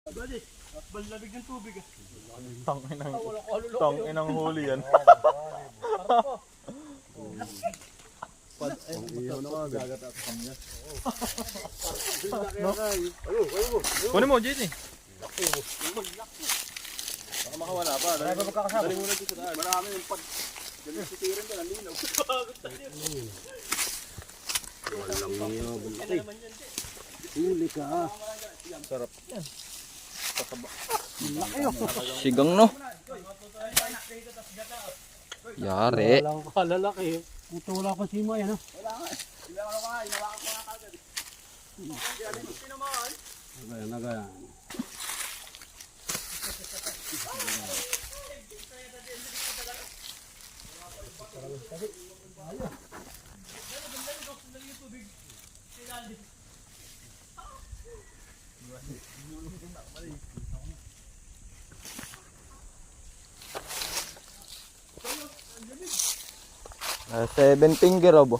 Balabig ng tubig ah. Tangin ang huli yan. Kunin mo, JT. Baka makawala pa. Dali muna dito sa daan. Marami yung pag... Dali sitirin ka, nalinaw. Walang niyo. Huli ka. Sarap yan. Sigang no. Yari. Walang kalalaki. Puto wala pa si May, ano? Wala nga eh. Hinawakan ko nga kagad. Kaya din yung tinamaan. Nagaya. Seven finger, oh, bo.